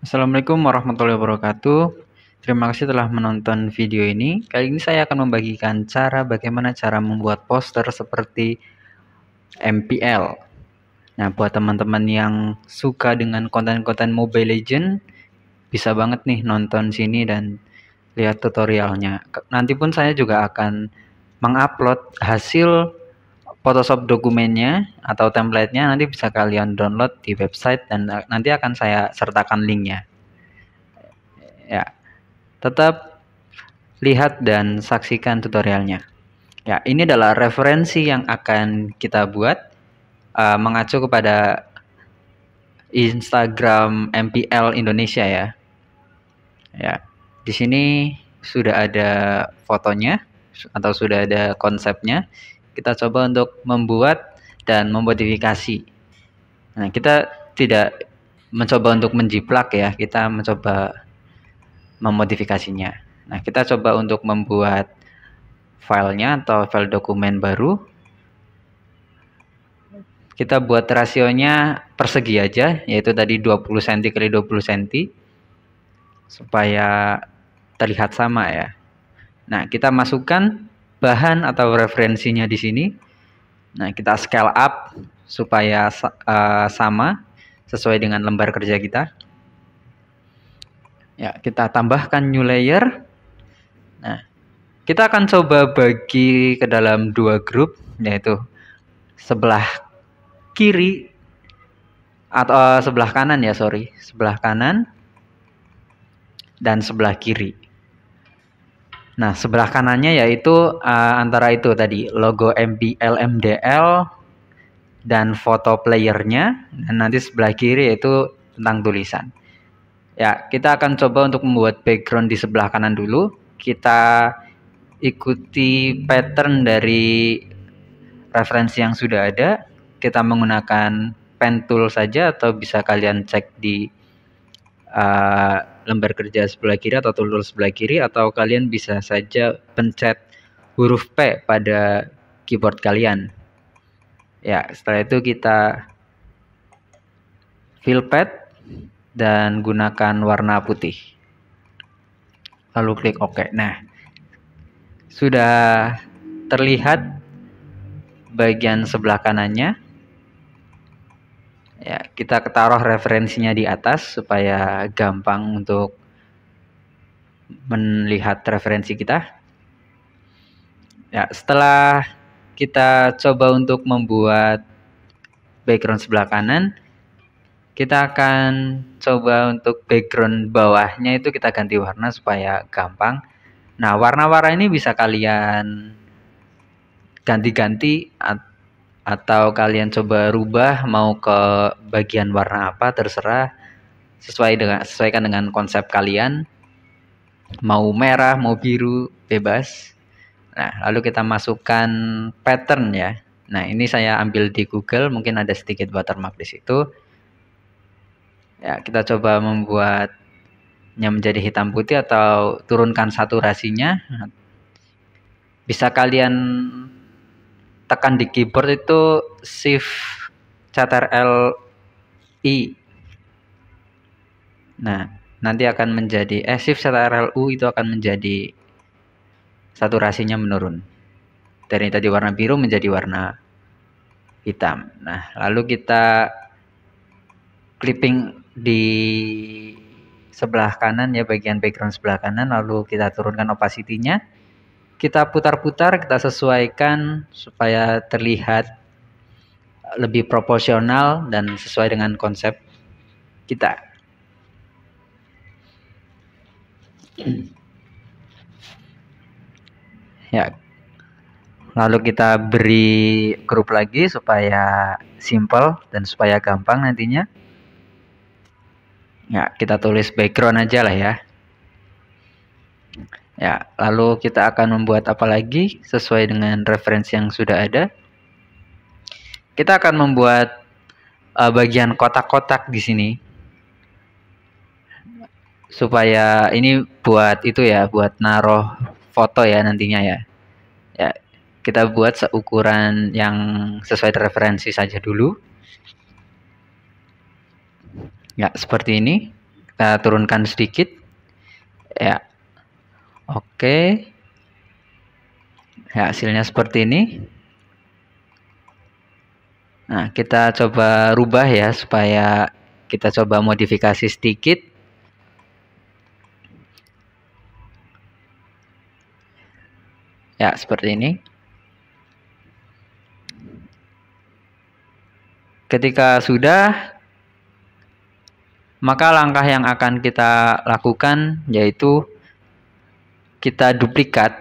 Assalamualaikum warahmatullahi wabarakatuh. Terima kasih telah menonton video ini. Kali ini saya akan membagikan bagaimana cara membuat poster seperti MPL. Nah, buat teman-teman yang suka dengan konten-konten Mobile Legend, bisa banget nih nonton sini dan lihat tutorialnya. Nanti pun saya juga akan mengupload hasil Photoshop dokumennya atau template-nya, nanti bisa kalian download di website dan nanti akan saya sertakan linknya. Ya, tetap lihat dan saksikan tutorialnya. Ya, ini adalah referensi yang akan kita buat mengacu kepada Instagram MPL Indonesia ya. Ya, di sini sudah ada fotonya atau sudah ada konsepnya. Kita coba untuk membuat dan memodifikasi. Nah, kita tidak mencoba untuk menjiplak ya, kita mencoba memodifikasinya. Nah, kita coba untuk membuat filenya atau file dokumen baru. Kita buat rasionya persegi aja, yaitu tadi 20 cm x 20 cm supaya terlihat sama ya. Nah, kita masukkan bahan atau referensinya di sini. Nah, kita scale up supaya sama sesuai dengan lembar kerja kita. Ya, kita tambahkan new layer. Nah, kita akan coba bagi ke dalam dua grup, yaitu sebelah kiri atau sebelah kanan ya, sebelah kanan dan sebelah kiri. Nah, sebelah kanannya yaitu antara itu tadi logo MPL MDL dan foto playernya, dan nanti sebelah kiri yaitu tentang tulisan. Ya, kita akan coba untuk membuat background di sebelah kanan dulu. Kita ikuti pattern dari referensi yang sudah ada. Kita menggunakan pen tool saja atau bisa kalian cek di lembar kerja sebelah kiri atau tool sebelah kiri, atau kalian bisa saja pencet huruf P pada keyboard kalian. Ya, setelah itu kita fill pad dan gunakan warna putih. Lalu klik OK. Nah, sudah terlihat bagian sebelah kanannya. Ya, kita taruh referensinya di atas supaya gampang untuk melihat referensi kita. Ya, setelah kita coba untuk membuat background sebelah kanan, kita akan coba untuk background bawahnya itu kita ganti warna supaya gampang. Nah, warna-warna ini bisa kalian ganti-ganti atau kalian coba rubah mau ke bagian warna apa, terserah, sesuaikan dengan konsep kalian. Mau merah, mau biru, bebas. Nah, lalu kita masukkan pattern ya. Nah, ini saya ambil di Google, mungkin ada sedikit watermark di situ. Ya, kita coba membuatnya menjadi hitam putih atau turunkan saturasinya. Bisa kalian tekan di keyboard itu Shift Ctrl I. Nah, nanti akan menjadi Shift Ctrl U, itu akan menjadi saturasinya menurun. Dari tadi warna biru menjadi warna hitam. Nah, lalu kita clipping di sebelah kanan ya, bagian background sebelah kanan, lalu kita turunkan opacity-nya. Kita putar-putar, kita sesuaikan supaya terlihat lebih proporsional dan sesuai dengan konsep kita. Ya, lalu kita beri grup lagi supaya simple dan supaya gampang nantinya. Ya, kita tulis background aja lah ya. Ya, lalu kita akan membuat apa lagi sesuai dengan referensi yang sudah ada. Kita akan membuat bagian kotak-kotak di sini. Supaya ini buat itu ya, buat naruh foto ya nantinya ya. Ya, kita buat seukuran yang sesuai referensi saja dulu. Ya, seperti ini. Kita turunkan sedikit. Ya. Oke. Ya, hasilnya seperti ini. Nah, kita coba rubah ya supaya kita coba modifikasi sedikit. Ya, seperti ini. Ketika sudah, maka langkah yang akan kita lakukan yaitu kita duplikat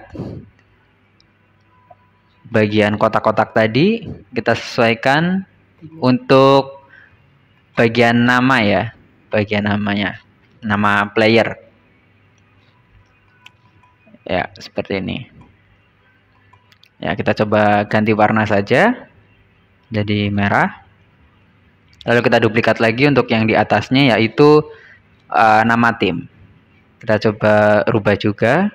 bagian kotak-kotak tadi, kita sesuaikan untuk bagian nama ya, bagian namanya, nama player. Ya, seperti ini. Ya, kita coba ganti warna saja, jadi merah. Lalu kita duplikat lagi untuk yang di atasnya, yaitu nama tim. Kita coba rubah juga.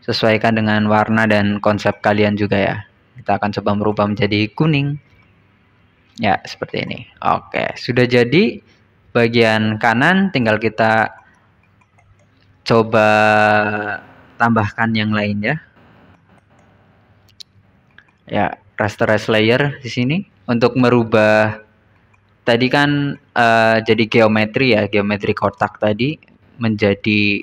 Sesuaikan dengan warna dan konsep kalian juga ya. Kita akan coba merubah menjadi kuning. Ya, seperti ini. Oke, sudah jadi. Bagian kanan tinggal kita coba tambahkan yang lain ya. Ya, rasterize layer di sini untuk merubah tadi kan jadi geometri ya, geometri kotak tadi menjadi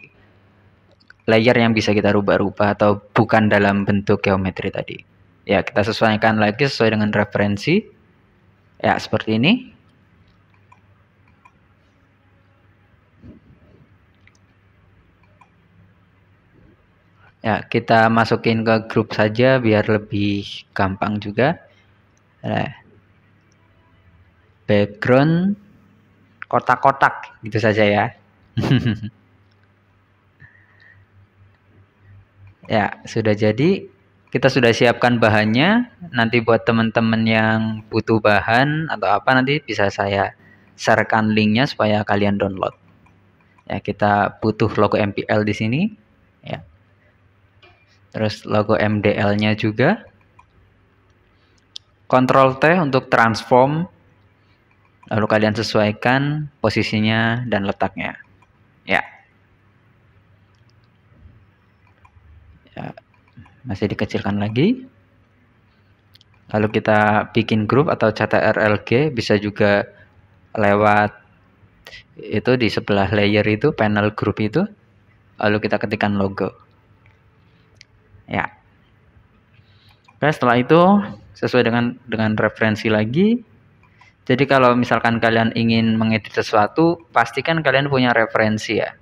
layer yang bisa kita rubah-rubah atau bukan dalam bentuk geometri tadi. Ya, kita sesuaikan lagi sesuai dengan referensi. Ya, seperti ini. Ya, kita masukin ke grup saja biar lebih gampang juga. Nah, background kotak-kotak gitu saja ya. Ya, sudah jadi. Kita sudah siapkan bahannya. Nanti buat teman-teman yang butuh bahan atau apa nanti bisa saya sharekan linknya supaya kalian download. Ya, kita butuh logo MPL di sini. Ya. Terus logo MDL-nya juga. Ctrl T untuk transform. Lalu kalian sesuaikan posisinya dan letaknya. Ya. Ya. Masih dikecilkan lagi. Lalu kita bikin grup atau CTRLG, bisa juga lewat itu di sebelah layer itu, panel grup itu. Lalu kita ketikkan logo. Ya. Oke, setelah itu sesuai dengan referensi lagi. Jadi kalau misalkan kalian ingin mengedit sesuatu, pastikan kalian punya referensi ya.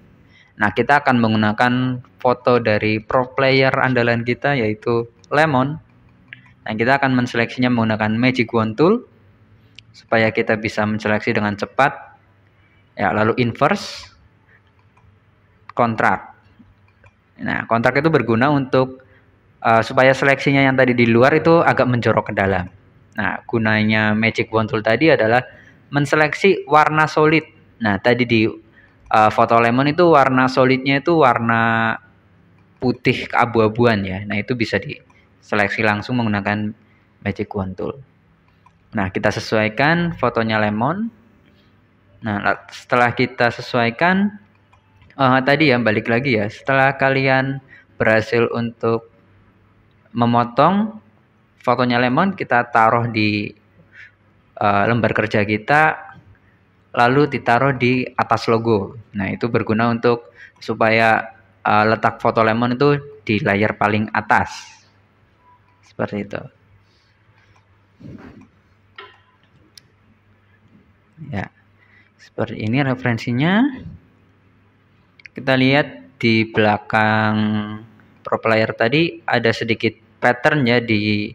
Nah, kita akan menggunakan foto dari pro player andalan kita yaitu Lemon. Nah, kita akan menseleksinya menggunakan Magic Wand Tool supaya kita bisa menseleksi dengan cepat. Ya, lalu inverse kontrak. Nah, kontrak itu berguna untuk supaya seleksinya yang tadi di luar itu agak menjorok ke dalam. Nah, gunanya Magic Wand Tool tadi adalah menseleksi warna solid. Nah, tadi di foto Lemon itu warna solidnya itu warna putih keabu-abuan ya. Nah, itu bisa diseleksi langsung menggunakan Magic Wand Tool. Nah, kita sesuaikan fotonya Lemon. Nah, setelah kita sesuaikan, tadi ya balik lagi ya. Setelah kalian berhasil untuk memotong fotonya Lemon, kita taruh di lembar kerja kita, lalu ditaruh di atas logo. Nah, itu berguna untuk supaya letak foto Lemon itu di layar paling atas. Seperti itu. Ya. Seperti ini referensinya. Kita lihat di belakang pro player tadi ada sedikit pattern ya di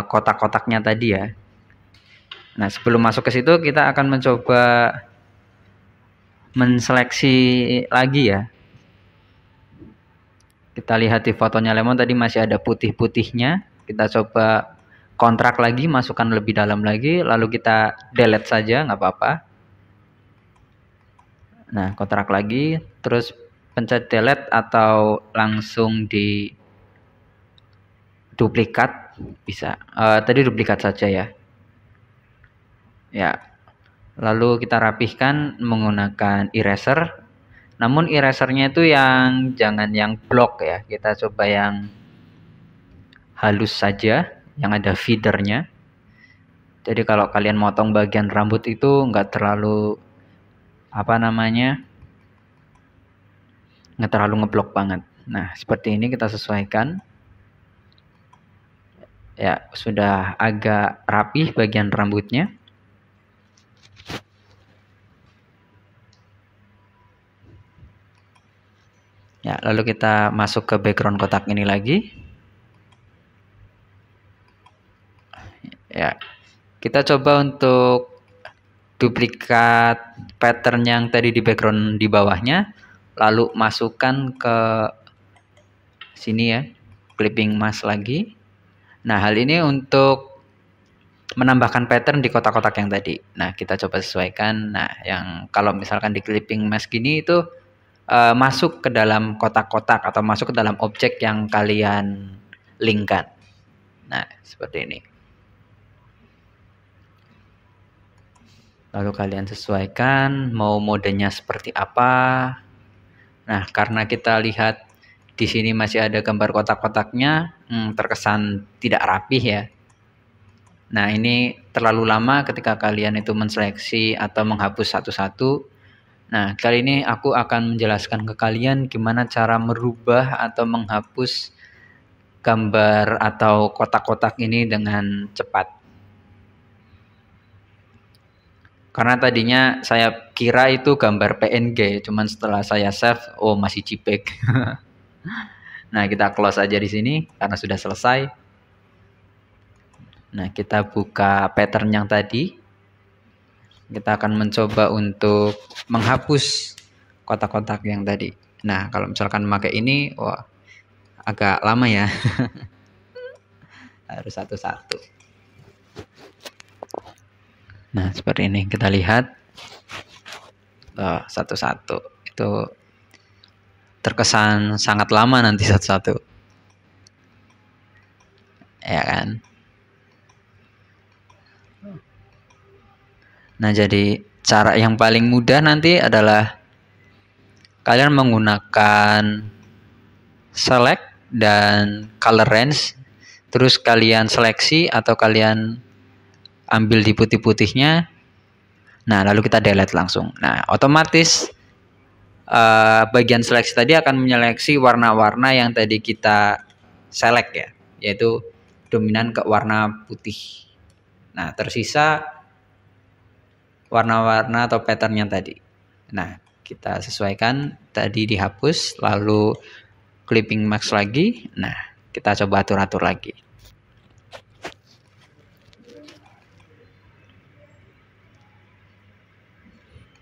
kotak-kotaknya tadi ya. Nah, sebelum masuk ke situ kita akan mencoba menseleksi lagi ya. Kita lihat di fotonya Lemon tadi masih ada putih-putihnya. Kita coba kontrak lagi, masukkan lebih dalam lagi, lalu kita delete saja, nggak apa-apa. Nah, kontrak lagi, terus pencet delete atau langsung di duplikat bisa. Tadi duplikat saja ya. Ya. Lalu kita rapihkan menggunakan eraser. Namun erasernya itu yang jangan yang block ya. Kita coba yang halus saja, yang ada feedernya. Jadi kalau kalian motong bagian rambut itu nggak terlalu nggak terlalu ngeblok banget. Nah, seperti ini kita sesuaikan. Ya, sudah agak rapih bagian rambutnya. Ya, lalu kita masuk ke background kotak ini lagi. Ya, kita coba untuk duplikat pattern yang tadi di background di bawahnya, lalu masukkan ke sini ya, clipping mask lagi. Nah, hal ini untuk menambahkan pattern di kotak-kotak yang tadi. Nah, kita coba sesuaikan. Nah, yang kalau misalkan di clipping mask ini itu masuk ke dalam kotak-kotak atau masuk ke dalam objek yang kalian linkkan. Nah, seperti ini. Lalu kalian sesuaikan mau modenya seperti apa. Nah, karena kita lihat di sini masih ada gambar kotak-kotaknya, terkesan tidak rapih ya. Nah, ini terlalu lama ketika kalian itu menseleksi atau menghapus satu-satu. Nah, kali ini aku akan menjelaskan ke kalian gimana cara merubah atau menghapus gambar atau kotak-kotak ini dengan cepat. Karena tadinya saya kira itu gambar PNG, cuman setelah saya save, oh masih JPEG. Nah, kita close aja di sini karena sudah selesai. Nah, kita buka pattern yang tadi. Kita akan mencoba untuk menghapus kotak-kotak yang tadi. Nah, kalau misalkan pakai ini, wah agak lama ya. Harus satu-satu. Nah, seperti ini kita lihat satu-satu itu terkesan sangat lama nanti satu-satu, ya kan? Nah, jadi cara yang paling mudah nanti adalah kalian menggunakan select dan color range, terus kalian seleksi atau kalian ambil di putih-putihnya. Nah, lalu kita delete langsung. Nah, otomatis bagian seleksi tadi akan menyeleksi warna-warna yang tadi kita select ya, yaitu dominan ke warna putih. Nah, tersisa warna-warna atau pattern yang tadi. Nah, kita sesuaikan, tadi dihapus, lalu clipping mask lagi. Nah, kita coba atur-atur lagi.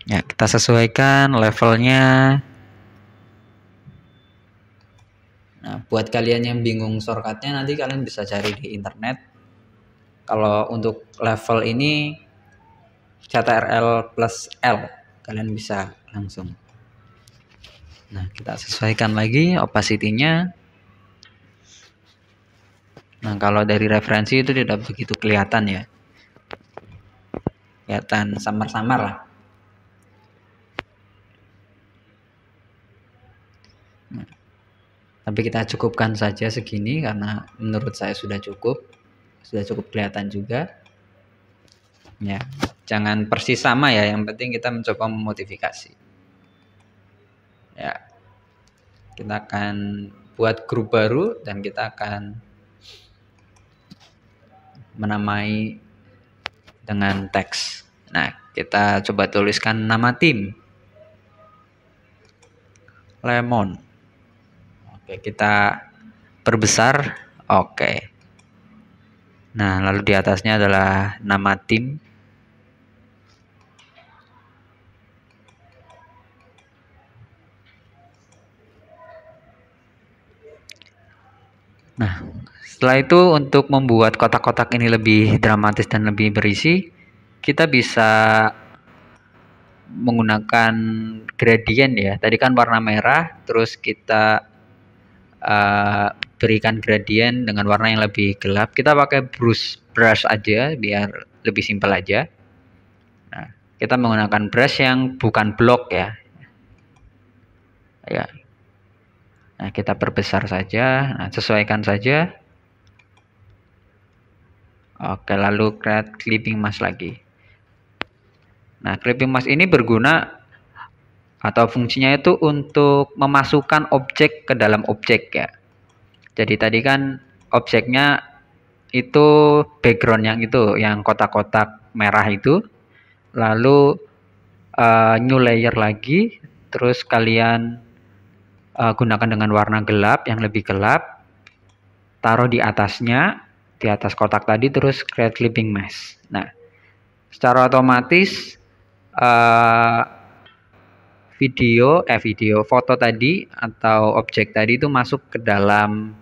Ya, kita sesuaikan levelnya. Nah, buat kalian yang bingung shortcutnya, nanti kalian bisa cari di internet. Kalau untuk level ini CTRL plus L, kalian bisa langsung. Nah, kita sesuaikan lagi opacity-nya. Nah, kalau dari referensi itu tidak begitu kelihatan ya. Kelihatan samar-samar lah. Nah, tapi kita cukupkan saja segini karena menurut saya sudah cukup kelihatan juga. Ya, jangan persis sama ya, yang penting kita mencoba memodifikasi. Ya, kita akan buat grup baru dan kita akan menamai dengan teks. Nah, kita coba tuliskan nama tim. Lemon. Oke, kita perbesar. Oke. Nah, lalu di atasnya adalah nama tim. Nah, setelah itu untuk membuat kotak-kotak ini lebih dramatis dan lebih berisi, kita bisa menggunakan gradient ya. Tadi kan warna merah, terus kita berikan gradient dengan warna yang lebih gelap. Kita pakai brush aja biar lebih simpel aja. Nah, kita menggunakan brush yang bukan blok ya. Ya. Nah, kita perbesar saja. Nah, sesuaikan saja. Oke, lalu create clipping mask lagi. Nah, clipping mask ini berguna atau fungsinya itu untuk memasukkan objek ke dalam objek ya. Jadi tadi kan objeknya itu background yang itu, yang kotak-kotak merah itu. Lalu new layer lagi, terus kalian gunakan dengan warna gelap, yang lebih gelap, taruh di atasnya, di atas kotak tadi, terus create clipping mask. Nah, secara otomatis foto tadi atau objek tadi itu masuk ke dalam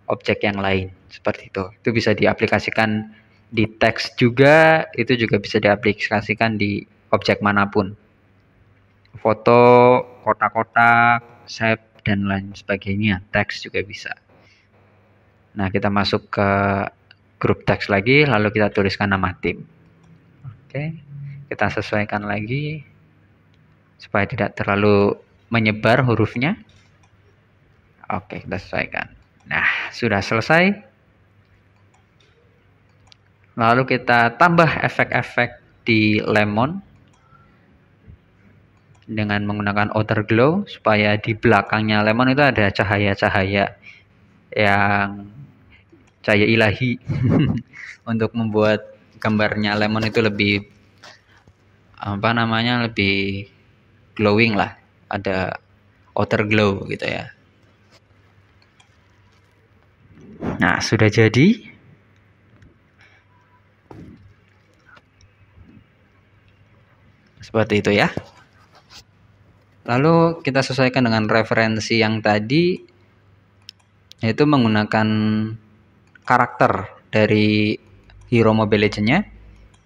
objek yang lain, seperti itu. Itu bisa diaplikasikan di teks juga, itu juga bisa diaplikasikan di objek manapun. Foto, kotak-kotak, shape, dan lain sebagainya. Teks juga bisa. Nah, kita masuk ke grup teks lagi, lalu kita tuliskan nama tim. Oke, kita sesuaikan lagi supaya tidak terlalu menyebar hurufnya. Oke, kita sesuaikan. Nah, sudah selesai. Lalu kita tambah efek-efek di lemon dengan menggunakan outer glow supaya di belakangnya lemon itu ada cahaya-cahaya yang cahaya ilahi untuk membuat gambarnya lemon itu lebih lebih glowing lah, ada outer glow gitu ya. Nah, sudah jadi. Seperti itu ya. Lalu kita sesuaikan dengan referensi yang tadi, yaitu menggunakan karakter dari hero Mobile Legends-nya.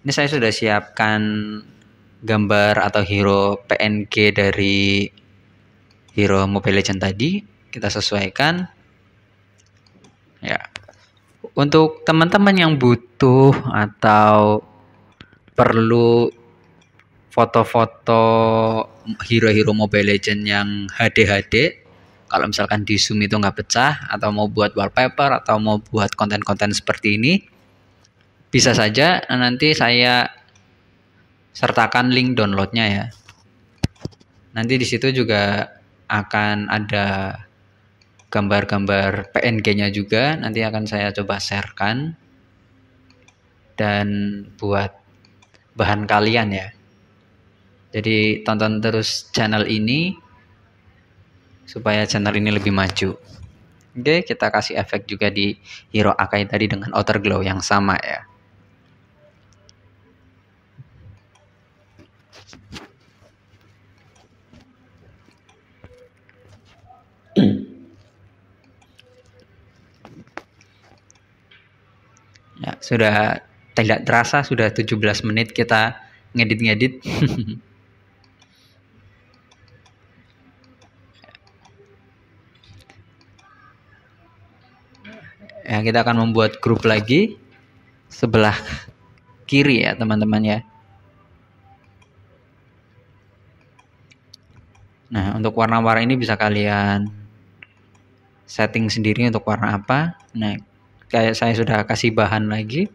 Ini saya sudah siapkan gambar atau hero PNG dari hero Mobile Legends tadi. Kita sesuaikan. Ya. Untuk teman-teman yang butuh atau perlu foto-foto hero-hero Mobile Legends yang HD, kalau misalkan di zoom itu nggak pecah, atau mau buat wallpaper atau mau buat konten-konten seperti ini, bisa saja nanti saya sertakan link downloadnya ya. Nanti di situ juga akan ada gambar-gambar PNG-nya juga, nanti akan saya coba sharekan dan buat bahan kalian ya. Jadi tonton terus channel ini supaya channel ini lebih maju. Oke, kita kasih efek juga di hero Akai tadi dengan outer glow yang sama ya. Ya, sudah tidak terasa sudah 17 menit kita ngedit-ngedit. Ya, kita akan membuat grup lagi sebelah kiri ya teman-teman ya. Nah, untuk warna-warna ini bisa kalian setting sendiri untuk warna apa. Nah, kayak saya sudah kasih bahan lagi.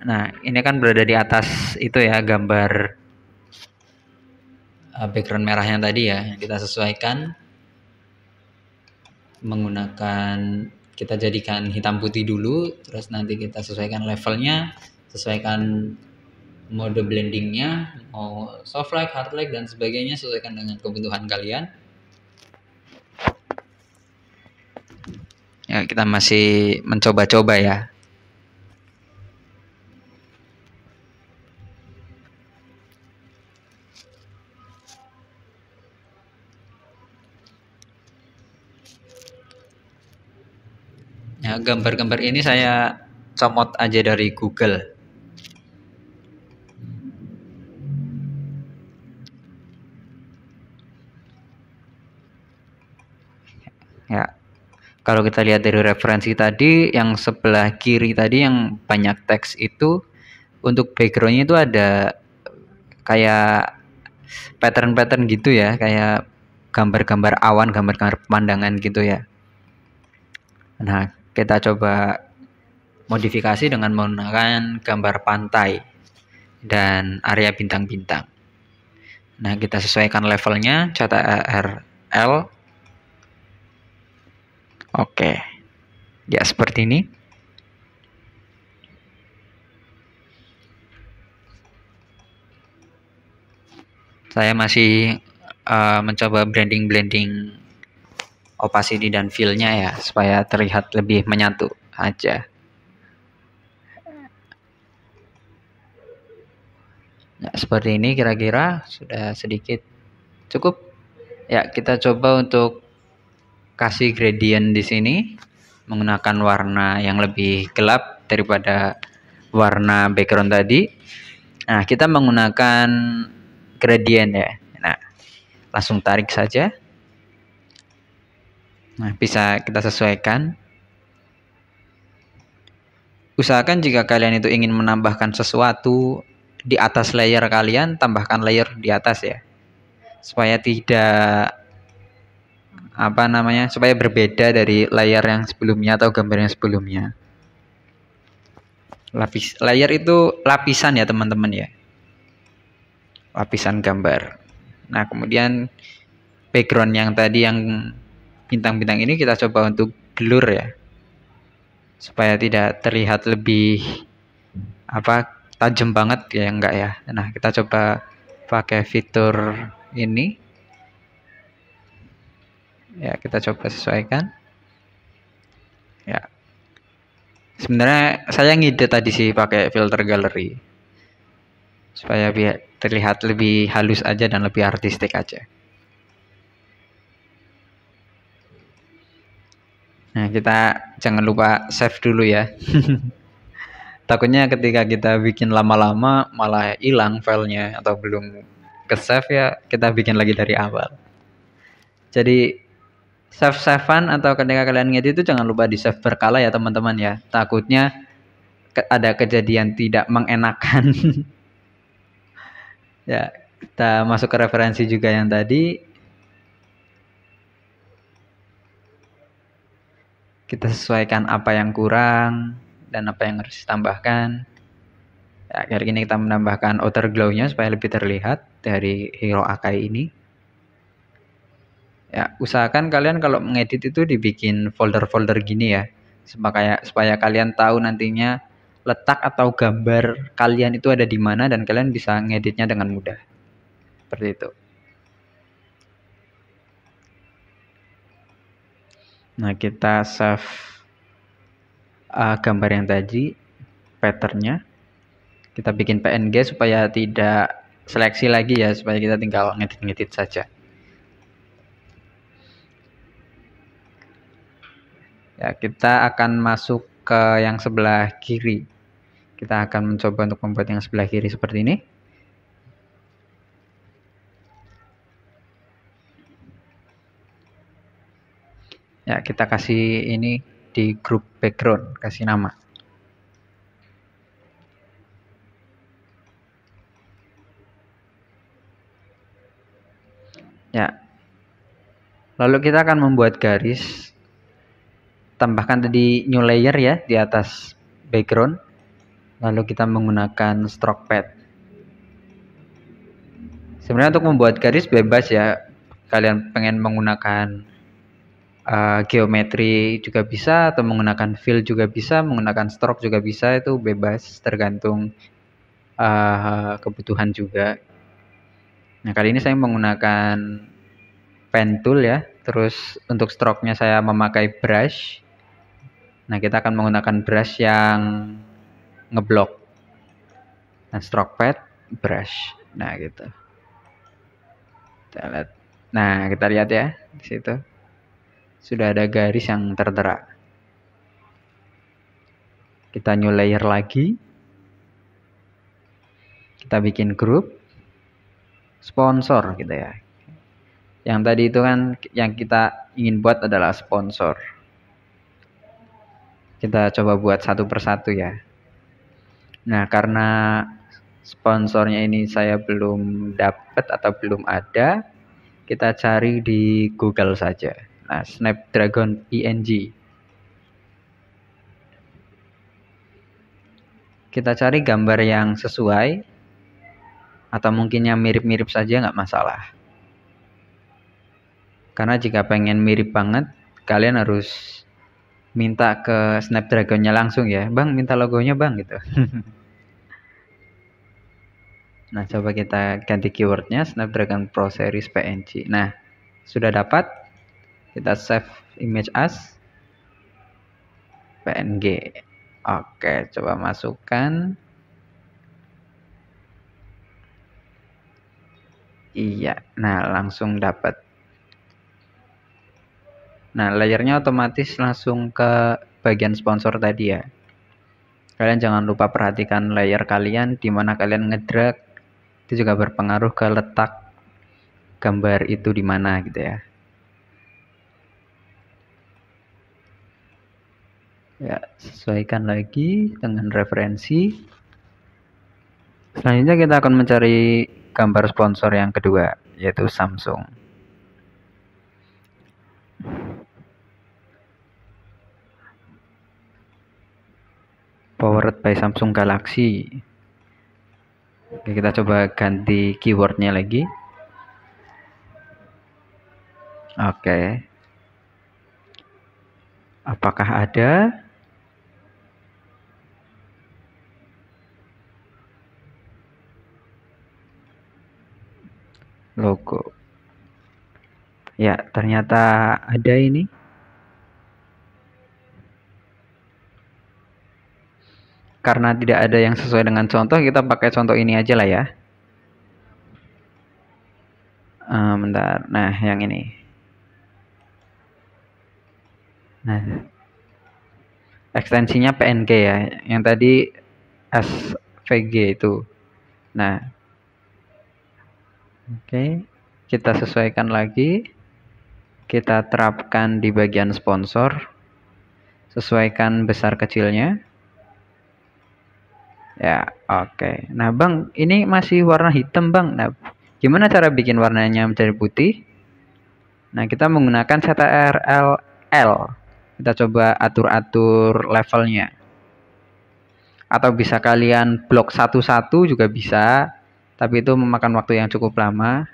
Nah, ini kan berada di atas itu ya, gambar background merahnya tadi ya. Kita sesuaikan menggunakan, kita jadikan hitam putih dulu, terus nanti kita sesuaikan levelnya, sesuaikan mode blendingnya, mau soft light, hard light dan sebagainya, sesuaikan dengan kebutuhan kalian. Ya, kita masih mencoba-coba ya. Ya, gambar-gambar ini saya comot aja dari Google. Ya, kalau kita lihat dari referensi tadi, yang sebelah kiri tadi yang banyak teks itu untuk backgroundnya itu ada kayak pattern-pattern gitu ya, kayak gambar-gambar awan, gambar-gambar pemandangan gitu ya. Nah, kita coba modifikasi dengan menggunakan gambar pantai dan area bintang-bintang. Nah, kita sesuaikan levelnya, CTRL. Oke. Ya, seperti ini. Saya masih mencoba blending opacity dan fill-nya ya, supaya terlihat lebih menyatu aja. Nah, seperti ini kira-kira sudah sedikit cukup. Ya, kita coba untuk kasih gradient di sini menggunakan warna yang lebih gelap daripada warna background tadi. Nah, kita menggunakan gradient ya. Nah, langsung tarik saja. Nah, bisa kita sesuaikan. Usahakan jika kalian itu ingin menambahkan sesuatu di atas layer kalian, tambahkan layer di atas ya. Supaya tidak supaya berbeda dari layer yang sebelumnya atau gambar yang sebelumnya. Layer itu lapisan ya teman-teman ya. Lapisan gambar. Nah, kemudian background yang tadi yang bintang-bintang ini kita coba untuk blur ya. Supaya tidak terlihat lebih tajam banget ya, enggak ya. Nah, kita coba pakai fitur ini. Ya, kita coba sesuaikan. Ya. Sebenarnya saya ngide tadi sih pakai filter gallery. Supaya biar terlihat lebih halus aja dan lebih artistik aja. Nah, kita jangan lupa save dulu ya. Takutnya ketika kita bikin lama-lama malah hilang filenya atau belum ke save ya, kita bikin lagi dari awal. Jadi save-savean atau ketika kalian ngedit itu jangan lupa di save berkala ya teman-teman ya. Takutnya ada kejadian tidak mengenakan. Ya, kita masuk ke referensi juga yang tadi. Kita sesuaikan apa yang kurang dan apa yang harus ditambahkan. Ya, kali ini kita menambahkan outer glow-nya supaya lebih terlihat dari Hero Akai ini. Ya, usahakan kalian kalau mengedit itu dibikin folder-folder gini ya. Supaya kalian tahu nantinya letak atau gambar kalian itu ada di mana dan kalian bisa ngeditnya dengan mudah. Seperti itu. Nah, kita save gambar yang tadi, patternnya. Kita bikin PNG supaya tidak seleksi lagi ya, supaya kita tinggal ngedit-ngedit saja. Ya, kita akan masuk ke yang sebelah kiri. Kita akan mencoba untuk membuat yang sebelah kiri seperti ini. Ya, kita kasih ini di grup background, kasih nama. Ya. Lalu kita akan membuat garis. Tambahkan tadi new layer ya di atas background. Lalu kita menggunakan stroke pad. Sebenarnya untuk membuat garis bebas ya. Kalian pengen menggunakan geometri juga bisa, atau menggunakan fill juga bisa, menggunakan stroke juga bisa, itu bebas tergantung kebutuhan juga. Nah, kali ini saya menggunakan pen tool ya. Terus untuk stroke-nya saya memakai brush. Nah, kita akan menggunakan brush yang ngeblok. Nah, stroke pad, brush. Nah, gitu. Nah, kita lihat ya di situ. Sudah ada garis yang tertera. Kita new layer lagi. Kita bikin grup sponsor gitu ya. Yang tadi itu kan yang kita ingin buat adalah sponsor. Kita coba buat satu persatu ya. Nah, karena sponsornya ini saya belum dapat atau belum ada, kita cari di Google saja. Nah, Snapdragon PNG. Kita cari gambar yang sesuai, atau mungkin yang mirip-mirip saja nggak masalah. Karena jika pengen mirip banget, kalian harus minta ke Snapdragon-nya langsung ya. Bang, minta logonya bang, gitu. Nah, coba kita ganti keywordnya Snapdragon Pro Series PNG. Nah, sudah dapat. Kita save image as PNG. Oke, coba masukkan. Iya, nah langsung dapat. Nah, layernya otomatis langsung ke bagian sponsor tadi ya. Kalian jangan lupa perhatikan layer kalian, di mana kalian ngedrag. Itu juga berpengaruh ke letak gambar itu di mana gitu ya. Ya, sesuaikan lagi dengan referensi. Selanjutnya kita akan mencari gambar sponsor yang kedua, yaitu Samsung. Powered by Samsung Galaxy. Oke, kita coba ganti keywordnya lagi. Oke. Apakah ada? Logo. Ya, ternyata ada ini. Karena tidak ada yang sesuai dengan contoh, kita pakai contoh ini aja lah ya. Bentar. Nah, yang ini. Nah, ekstensinya PNG ya. Yang tadi SVG itu. Nah, oke. Kita sesuaikan lagi. Kita terapkan di bagian sponsor. Sesuaikan besar kecilnya. Ya, oke. Nah, Bang, ini masih warna hitam, Bang. Nah, gimana cara bikin warnanya menjadi putih? Nah, kita menggunakan CTRL-L. Kita coba atur-atur levelnya. Atau bisa kalian blok satu-satu juga bisa, tapi itu memakan waktu yang cukup lama.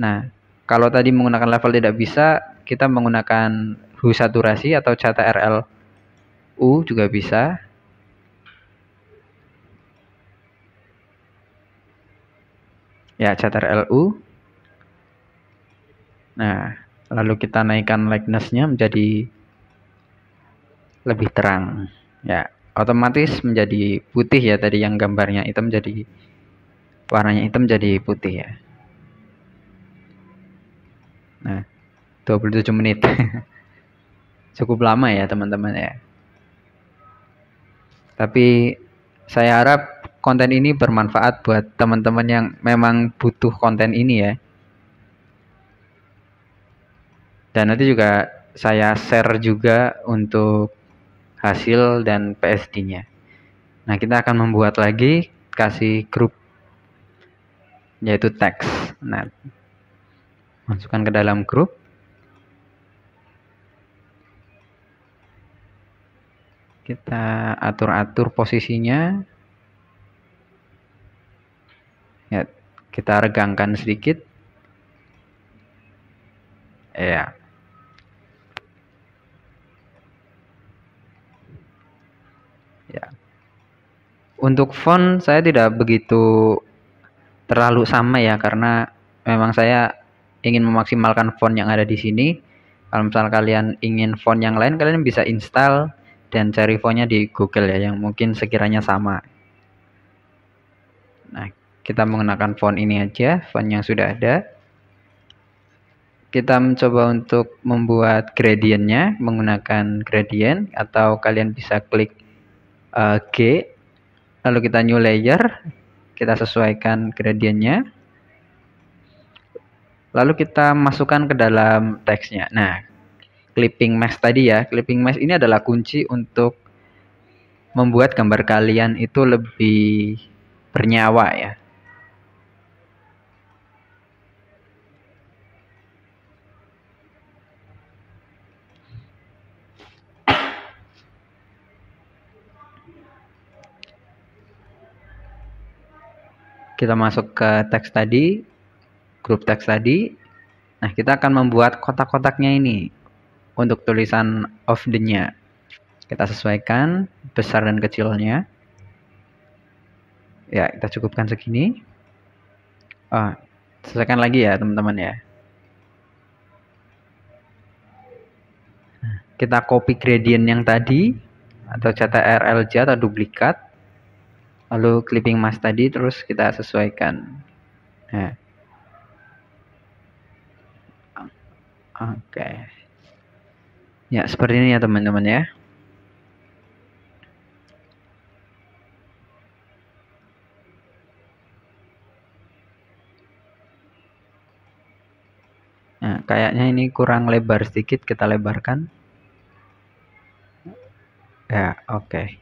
Nah, kalau tadi menggunakan level tidak bisa, kita menggunakan hue saturasi atau CTRL-U juga bisa. Ya, CTRL-U. Nah, lalu kita naikkan lightness-nya menjadi lebih terang. Ya, otomatis menjadi putih ya, tadi yang gambarnya hitam jadi warnanya hitam jadi putih ya. Nah, 27 menit. Cukup lama ya, teman-teman ya. Tapi saya harap konten ini bermanfaat buat teman-teman yang memang butuh konten ini ya. Dan nanti juga saya share juga untuk hasil dan PSD-nya. Nah, kita akan membuat lagi, kasih grup, yaitu teks. Nah, masukkan ke dalam grup. Kita atur-atur posisinya. Ya, kita regangkan sedikit. Ya. Ya. Untuk font saya tidak begitu terlalu sama ya, karena memang saya ingin memaksimalkan font yang ada di sini. Kalau misal kalian ingin font yang lain, kalian bisa install dan cari fontnya di Google ya, yang mungkin sekiranya sama. Nah, kita menggunakan font ini aja, font yang sudah ada. Kita mencoba untuk membuat gradientnya menggunakan gradient, atau kalian bisa klik G, lalu kita new layer, kita sesuaikan gradientnya, lalu kita masukkan ke dalam teksnya. Nah, clipping mask tadi ya, clipping mask ini adalah kunci untuk membuat gambar kalian itu lebih bernyawa ya. Kita masuk ke teks tadi, grup teks tadi. Nah, kita akan membuat kotak-kotaknya ini untuk tulisan of the-nya. Kita sesuaikan besar dan kecilnya. Ya, kita cukupkan segini. Sesuaikan lagi ya, teman-teman ya. Kita copy gradient yang tadi atau CTRL-J atau duplikat. Lalu clipping mask tadi terus kita sesuaikan. Nah. Oke. Ya, seperti ini ya teman-teman ya. Nah, kayaknya ini kurang lebar sedikit, kita lebarkan. Ya, oke.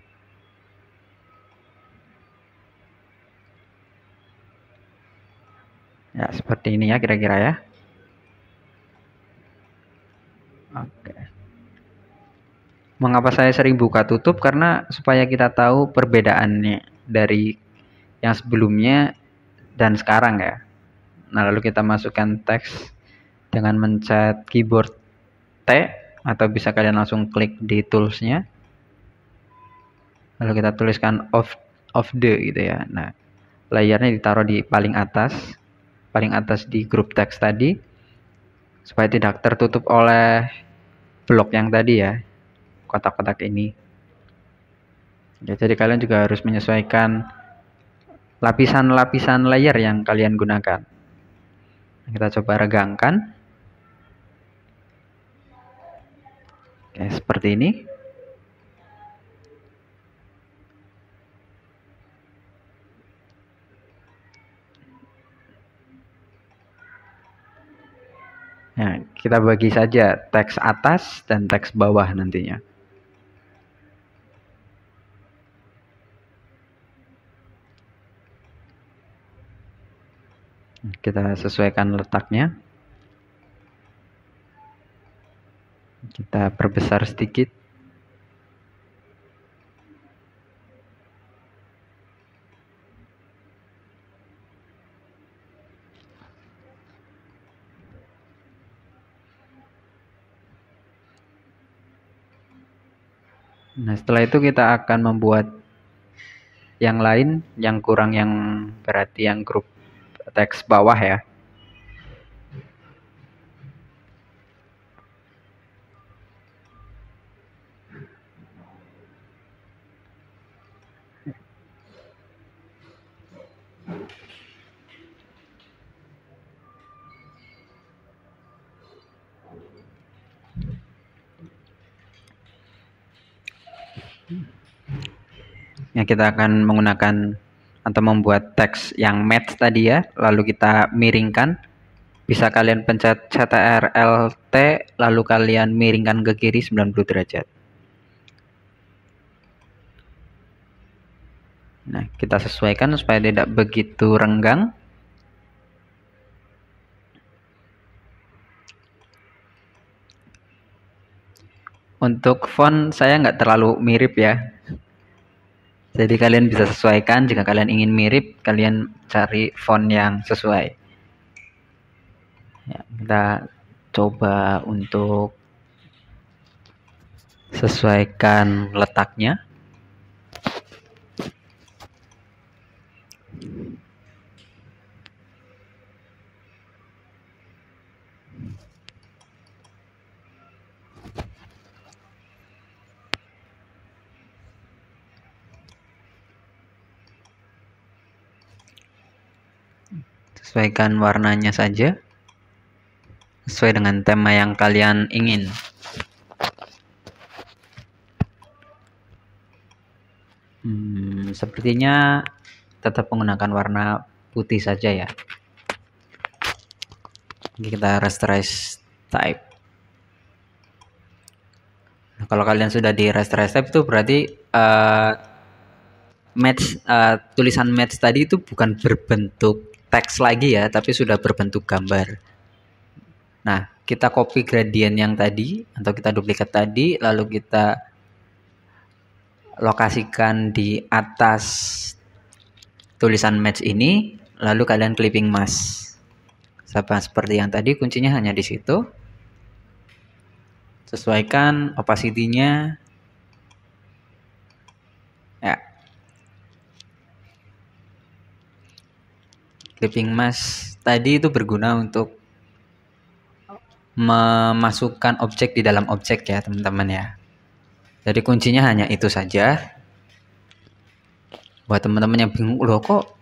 Ya, seperti ini ya kira-kira ya. Oke. Mengapa saya sering buka tutup? Karena supaya kita tahu perbedaannya dari yang sebelumnya dan sekarang ya. Nah, lalu kita masukkan teks dengan mencet keyboard T atau bisa kalian langsung klik di toolsnya. Lalu kita tuliskan of the gitu ya. Nah, layarnya ditaruh di paling atas di grup teks tadi supaya tidak tertutup oleh blok yang tadi ya, kotak-kotak ini. Ya, jadi kalian juga harus menyesuaikan lapisan-lapisan layer yang kalian gunakan. Kita coba regangkan. Oke, seperti ini. Nah, kita bagi saja teks atas dan teks bawah nantinya. Kita sesuaikan letaknya. Kita perbesar sedikit. Nah, setelah itu kita akan membuat yang lain, yang kurang yang berarti yang grup teks bawah ya. Ya, kita akan menggunakan atau membuat teks yang match tadi ya, lalu kita miringkan. Bisa kalian pencet CTRL-T lalu kalian miringkan ke kiri 90 derajat. Nah, kita sesuaikan supaya tidak begitu renggang. Untuk font saya nggak terlalu mirip ya. Jadi kalian bisa sesuaikan, jika kalian ingin mirip, kalian cari font yang sesuai. Ya, kita coba untuk sesuaikan letaknya. Sesuaikan warnanya saja sesuai dengan tema yang kalian ingin. Sepertinya tetap menggunakan warna putih saja ya. Kita rasterize type. Nah, kalau kalian sudah di rasterize type itu berarti tulisan match tadi itu bukan berbentuk teks lagi ya, tapi sudah berbentuk gambar. Nah, kita copy gradient yang tadi atau kita duplikat tadi, lalu kita lokasikan di atas tulisan match ini, lalu kalian clipping mask. Sama seperti yang tadi, kuncinya hanya di situ. Sesuaikan opacity-nya. Ya. Clipping mask tadi itu berguna untuk memasukkan objek di dalam objek ya, teman-teman ya. Jadi kuncinya hanya itu saja. Buat teman-teman yang bingung, loh kok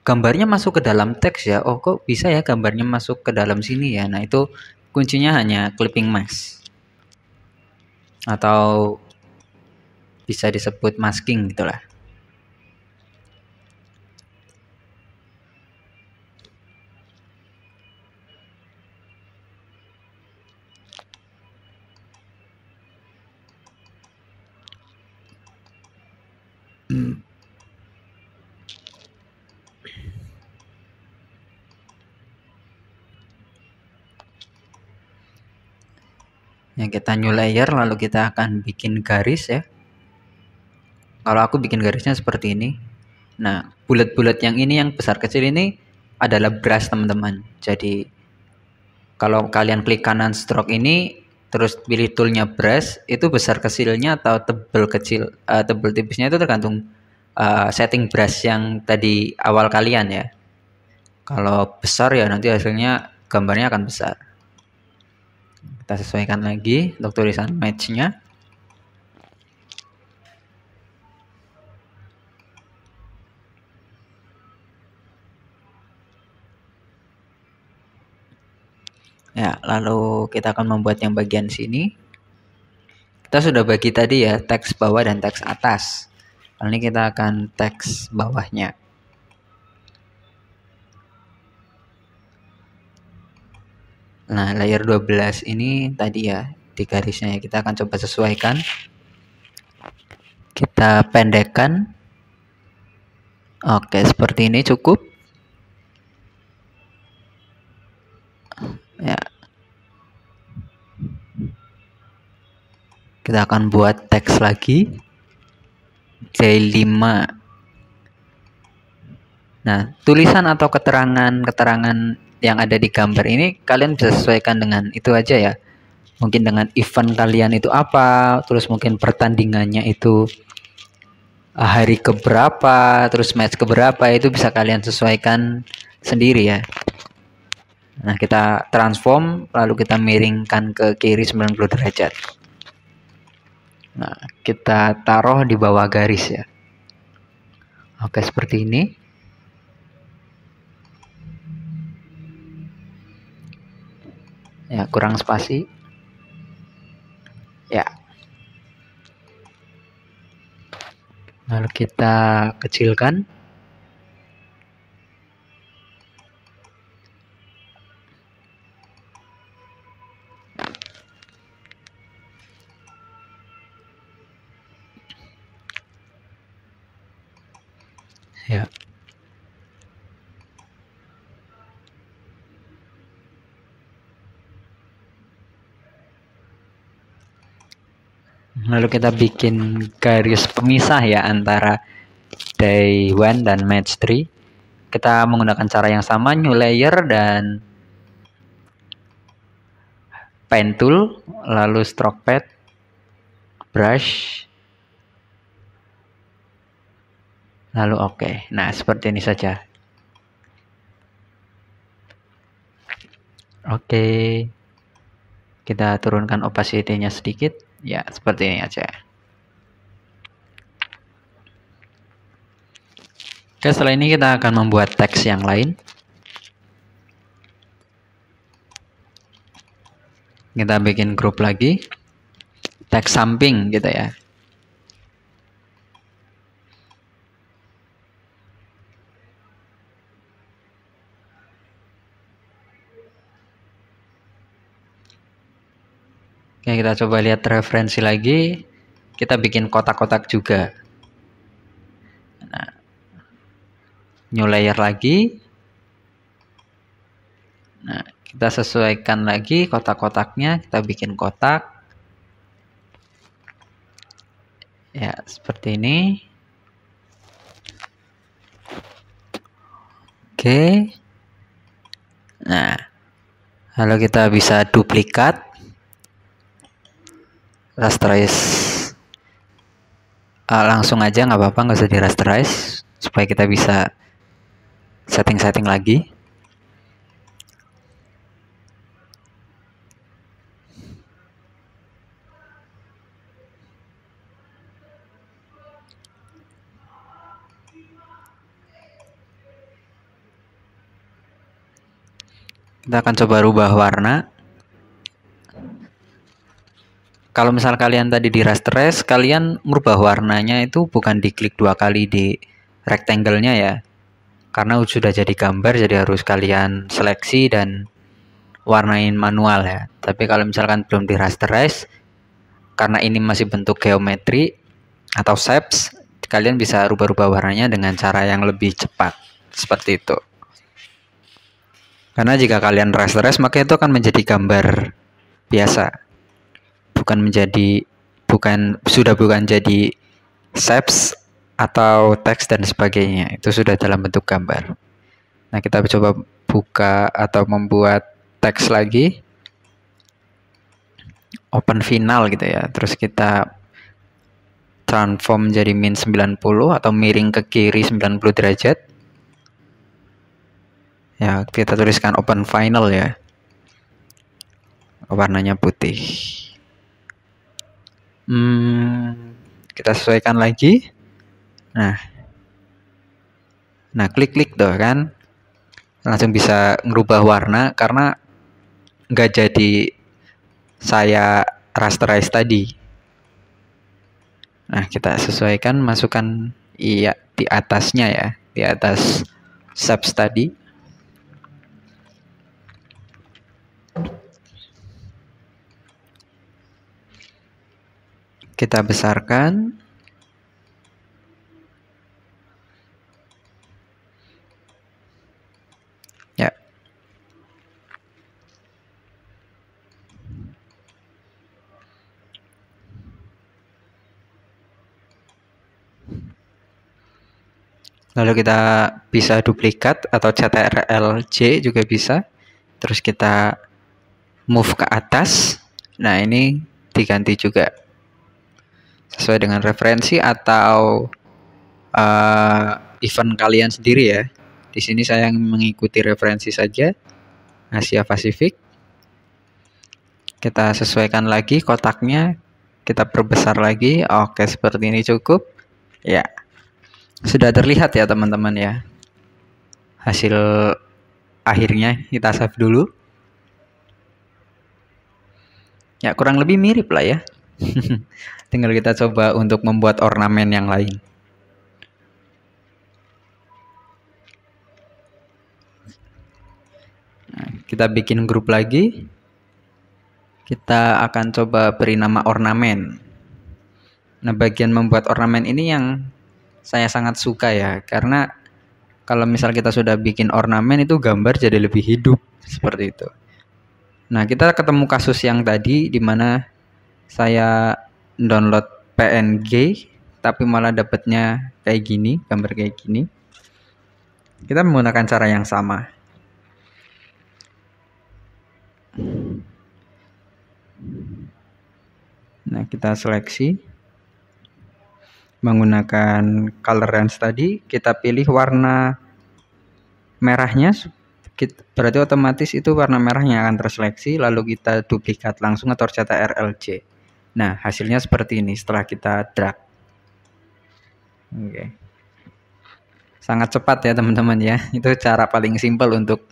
gambarnya masuk ke dalam teks ya? Oh, kok bisa ya gambarnya masuk ke dalam sini ya? Nah, itu kuncinya hanya clipping mask. Atau bisa disebut masking gitulah. Yang kita new layer, lalu kita akan bikin garis ya. Kalau aku bikin garisnya seperti ini. Nah, bulat-bulat yang ini, yang besar kecil ini adalah brush teman-teman. Jadi kalau kalian klik kanan stroke ini, terus pilih toolnya brush, itu besar kecilnya atau tebal kecil, tebal tipisnya itu tergantung setting brush yang tadi awal kalian ya. Kalau besar ya nanti hasilnya gambarnya akan besar. Kita sesuaikan lagi untuk tulisan match-nya. Ya, lalu kita akan membuat yang bagian sini. Kita sudah bagi tadi ya, teks bawah dan teks atas. Kali ini kita akan teks bawahnya. Nah, layer 12 ini tadi ya, di garisnya ya, kita akan coba sesuaikan. Kita pendekkan. Oke, seperti ini cukup. Ya. Kita akan buat teks lagi. J5. Nah, tulisan atau keterangan yang ada di gambar ini kalian bisa sesuaikan dengan itu aja ya. Mungkin dengan event kalian itu apa, terus mungkin pertandingannya itu hari keberapa, terus match keberapa, itu bisa kalian sesuaikan sendiri ya. Nah, kita transform, lalu kita miringkan ke kiri 90 derajat. Nah, kita taruh di bawah garis ya. Oke, seperti ini. Ya, kurang spasi. Ya. Lalu kita kecilkan. Ya. Lalu kita bikin garis pemisah ya antara day 1 dan match 3. Kita menggunakan cara yang sama, new layer dan pen tool, lalu stroke pad, brush, lalu oke. Nah, seperti ini saja. Oke. Kita turunkan opacity-nya sedikit. Ya, seperti ini aja. Oke, setelah ini kita akan membuat teks yang lain. Kita bikin grup lagi. Teks samping gitu ya. Oke, kita coba lihat referensi lagi. Kita bikin kotak-kotak juga. new layer lagi. Nah, kita sesuaikan lagi kotak-kotaknya, kita bikin kotak. Ya, seperti ini. Oke. Nah, lalu kita bisa duplikat, rasterize. Langsung aja nggak apa-apa, nggak usah di rasterize supaya kita bisa setting-setting lagi. Kita akan coba rubah warna. Kalau misal kalian tadi di rasterize, kalian merubah warnanya itu bukan diklik 2 kali di rectangle-nya ya. Karena sudah jadi gambar, jadi harus kalian seleksi dan warnain manual ya. Tapi kalau misalkan belum di rasterize, karena ini masih bentuk geometri atau shapes, kalian bisa rubah-rubah warnanya dengan cara yang lebih cepat. Seperti itu. Karena jika kalian rasterize, maka itu akan menjadi gambar biasa. Sudah bukan jadi shapes atau teks dan sebagainya. Itu sudah dalam bentuk gambar. Nah, kita coba buka atau membuat teks lagi. Open final gitu ya. Terus kita transform jadi min 90 atau miring ke kiri 90 derajat. Ya, kita tuliskan open final ya. Warnanya putih. Kita sesuaikan lagi. Nah, klik-klik tuh kan. Langsung bisa ngerubah warna karena nggak jadi saya rasterize tadi. Nah, kita sesuaikan, masukkan iya di atasnya ya, di atas shapes tadi. Kita besarkan. Ya. Lalu kita bisa duplikat atau CTRL-J juga bisa. Terus kita move ke atas. Nah, ini diganti juga sesuai dengan referensi atau event kalian sendiri ya. Di sini saya mengikuti referensi saja, Asia Pasifik. Kita sesuaikan lagi kotaknya, kita perbesar lagi. Oke, seperti ini cukup. Ya, sudah terlihat ya teman-teman ya. Hasil akhirnya kita save dulu. Ya, kurang lebih mirip lah ya. Tinggal kita coba untuk membuat ornamen yang lain. Nah, kita bikin grup lagi. Kita akan coba beri nama ornamen. Nah, bagian membuat ornamen ini yang saya sangat suka ya. Karena kalau misal kita sudah bikin ornamen itu gambar jadi lebih hidup. Seperti itu. Nah, kita ketemu kasus yang tadi di mana saya download PNG tapi malah dapatnya kayak gini, gambar kayak gini. Kita menggunakan cara yang sama. Nah, kita seleksi menggunakan color range tadi, kita pilih warna merahnya, berarti otomatis itu warna merahnya akan terseleksi, lalu kita duplikat langsung atau CTRL-J. Nah, hasilnya seperti ini setelah kita drag. Oke. Sangat cepat ya teman-teman ya. Itu cara paling simpel untuk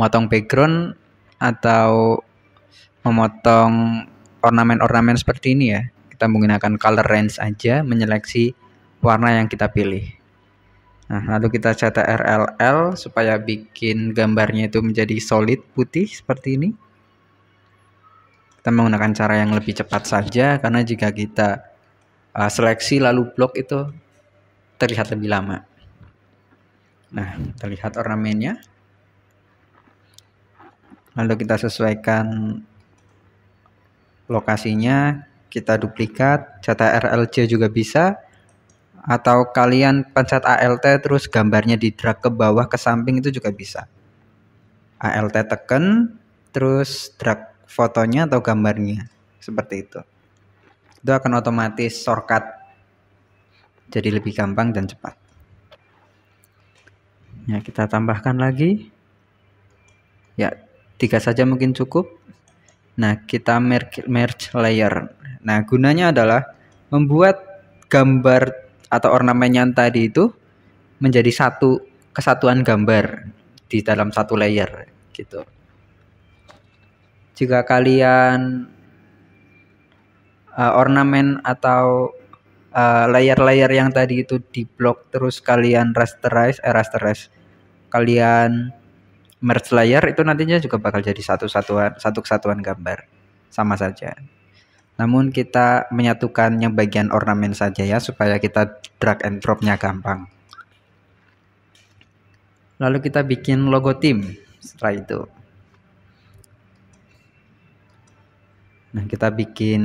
memotong background atau memotong ornamen-ornamen seperti ini ya. Kita menggunakan color range aja, menyeleksi warna yang kita pilih. Nah, lalu kita CTRL-L supaya bikin gambarnya itu menjadi solid putih seperti ini. Kita menggunakan cara yang lebih cepat saja, karena jika kita seleksi lalu blok itu terlihat lebih lama. Nah, kita lihat ornamennya. Lalu kita sesuaikan lokasinya, kita duplikat, cetak RLJ juga bisa, atau kalian pencet ALT terus gambarnya di drag ke bawah ke samping itu juga bisa. ALT tekan terus drag fotonya atau gambarnya seperti itu. Itu akan otomatis shortcut, jadi lebih gampang dan cepat. Ya, kita tambahkan lagi. Ya, 3 saja mungkin cukup. Nah, kita merge layer. Nah, gunanya adalah membuat gambar atau ornamen yang tadi itu menjadi satu kesatuan gambar di dalam satu layer gitu. Jika kalian ornamen atau layer-layer yang tadi itu di blok terus kalian rasterize, kalian merge layer, itu nantinya juga bakal jadi satu kesatuan gambar, sama saja. Namun kita menyatukannya bagian ornamen saja ya, supaya kita drag and dropnya gampang. Lalu kita bikin logo tim setelah itu. Nah, kita bikin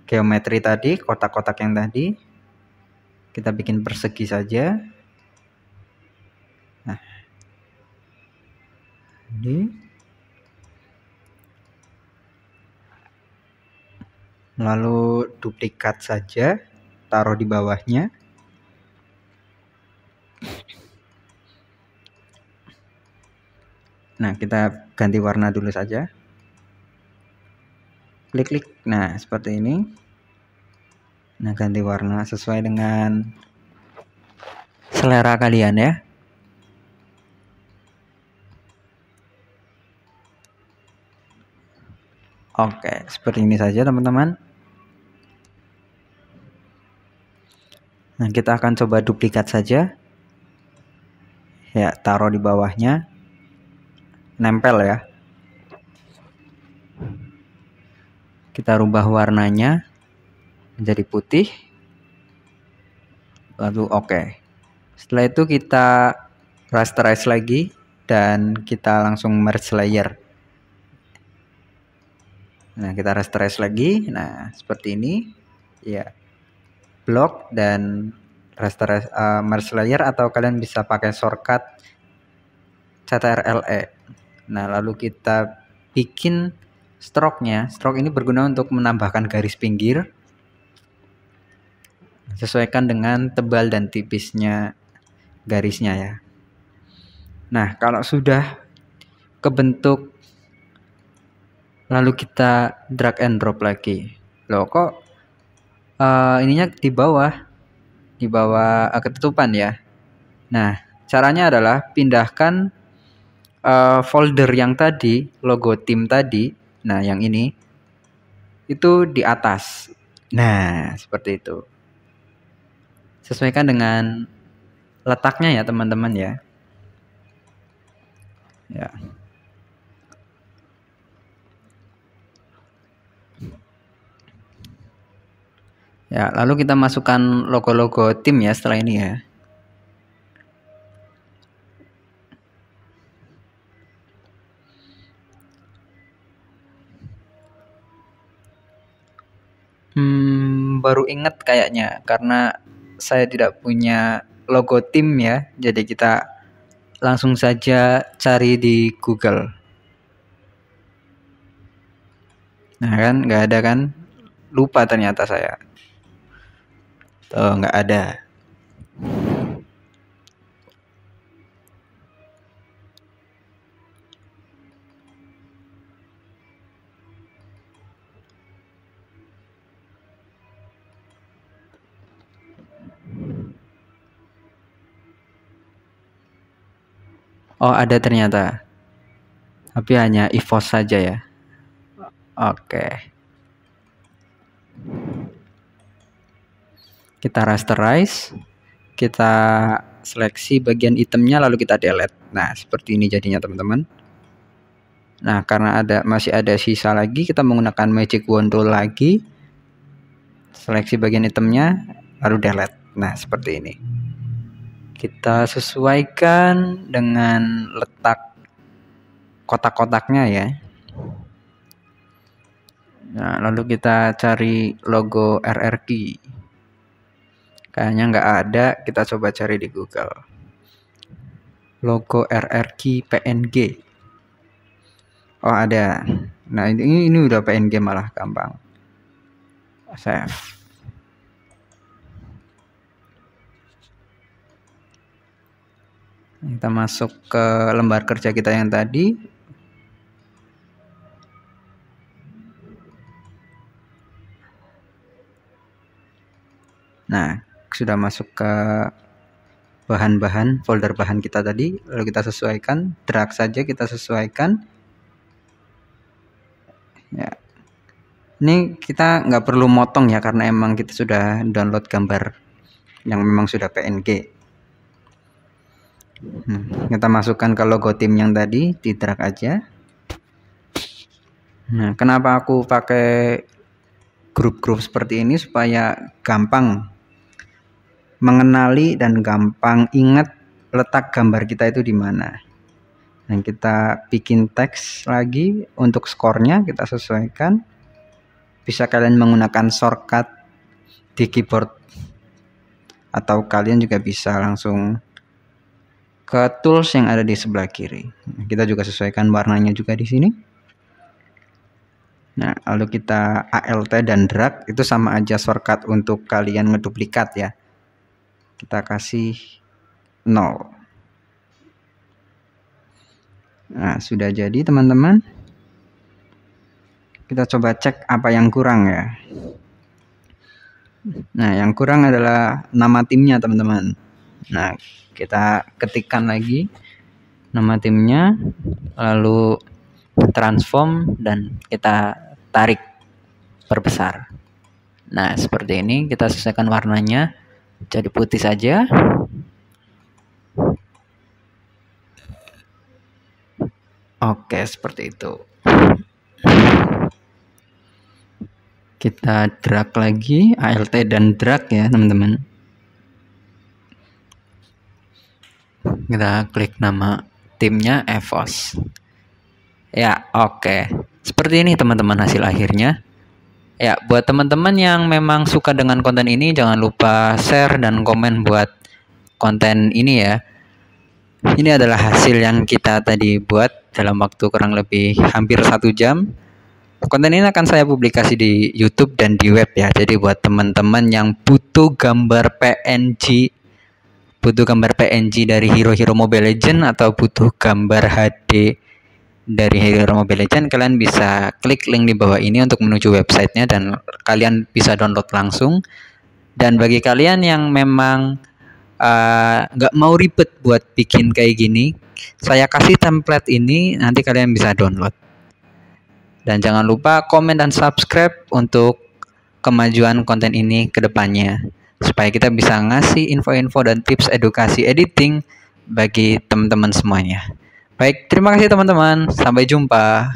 geometri tadi, kotak-kotak yang tadi. Kita bikin persegi saja. Nah, ini. Lalu duplikat saja, taruh di bawahnya. Nah, kita ganti warna dulu saja. Klik-klik. Nah, seperti ini. Nah, ganti warna sesuai dengan selera kalian ya. Oke, seperti ini saja teman-teman. Nah, kita akan coba duplikat saja. Ya, taruh di bawahnya. Nempel ya. Kita rubah warnanya menjadi putih. Lalu oke. Setelah itu kita rasterize lagi dan kita langsung merge layer. Nah, kita rasterize lagi. Nah, seperti ini. Ya. Blok dan rasterize merge layer, atau kalian bisa pakai shortcut CTRL-E. Nah, lalu kita bikin stroke-nya. Stroke ini berguna untuk menambahkan garis pinggir. Sesuaikan dengan tebal dan tipisnya garisnya ya. Nah, kalau sudah kebentuk, lalu kita drag and drop lagi. Loh, kok ininya di bawah ketutupan ya. Nah, caranya adalah pindahkan folder yang tadi, logo tim tadi. Nah, yang ini itu di atas. Nah, seperti itu. Sesuaikan dengan letaknya ya teman-teman ya. Ya. Ya, lalu kita masukkan logo-logo tim ya setelah ini ya. Baru ingat kayaknya karena saya tidak punya logo tim ya. Jadi kita langsung saja cari di Google. Nah kan nggak ada kan? Lupa ternyata saya. Tuh nggak ada. Oh ada ternyata. Tapi hanya EVOS saja ya. Oke. Kita rasterize. Kita seleksi bagian itemnya lalu kita delete. Nah seperti ini jadinya teman-teman. Nah karena masih ada sisa lagi, kita menggunakan magic wand tool lagi. Seleksi bagian itemnya lalu delete. Nah seperti ini. Kita sesuaikan dengan letak kotak-kotaknya ya. Nah, lalu kita cari logo RRQ. Kayaknya nggak ada, kita coba cari di Google. Logo RRQ PNG. Oh, ada. Nah, ini udah PNG malah gampang. Save. Kita masuk ke lembar kerja kita yang tadi. Nah, sudah masuk ke bahan-bahan, folder bahan kita tadi, lalu kita sesuaikan, drag saja kita sesuaikan. Ya, ini kita nggak perlu motong ya, karena emang kita sudah download gambar yang memang sudah PNG. Kita masukkan ke logo tim yang tadi, di drag aja. Nah, kenapa aku pakai grup-grup seperti ini? Supaya gampang mengenali dan gampang ingat letak gambar kita itu di mana. Dan kita bikin teks lagi untuk skornya, kita sesuaikan. Bisa kalian menggunakan shortcut di keyboard, atau kalian juga bisa langsung ke tools yang ada di sebelah kiri. Kita juga sesuaikan warnanya juga di sini. Nah, lalu kita ALT dan drag, itu sama aja shortcut untuk kalian ngeduplikat ya. Kita kasih 0. Nah, sudah jadi teman-teman. Kita coba cek apa yang kurang ya. Nah, yang kurang adalah nama timnya teman-teman. Nah, kita ketikkan lagi nama timnya, lalu transform dan kita tarik perbesar. Nah, seperti ini. Kita sesuaikan warnanya jadi putih saja. Oke, seperti itu. Kita drag lagi, ALT dan drag ya teman-teman. Kita klik nama timnya EVOS. Ya, oke. Seperti ini teman-teman hasil akhirnya. Ya, buat teman-teman yang memang suka dengan konten ini, jangan lupa share dan komen buat konten ini ya. Ini adalah hasil yang kita tadi buat dalam waktu kurang lebih hampir 1 jam. Konten ini akan saya publikasi di YouTube dan di web ya. Jadi buat teman-teman yang butuh gambar PNG dari hero-hero Mobile Legends, atau butuh gambar HD dari hero Mobile Legends, kalian bisa klik link di bawah ini untuk menuju websitenya dan kalian bisa download langsung. Dan bagi kalian yang memang nggak mau ribet buat bikin kayak gini, saya kasih template ini, nanti kalian bisa download. Dan jangan lupa komen dan subscribe untuk kemajuan konten ini ke depannya, supaya kita bisa ngasih info-info dan tips edukasi editing bagi teman-teman semuanya. Baik, terima kasih teman-teman. Sampai jumpa.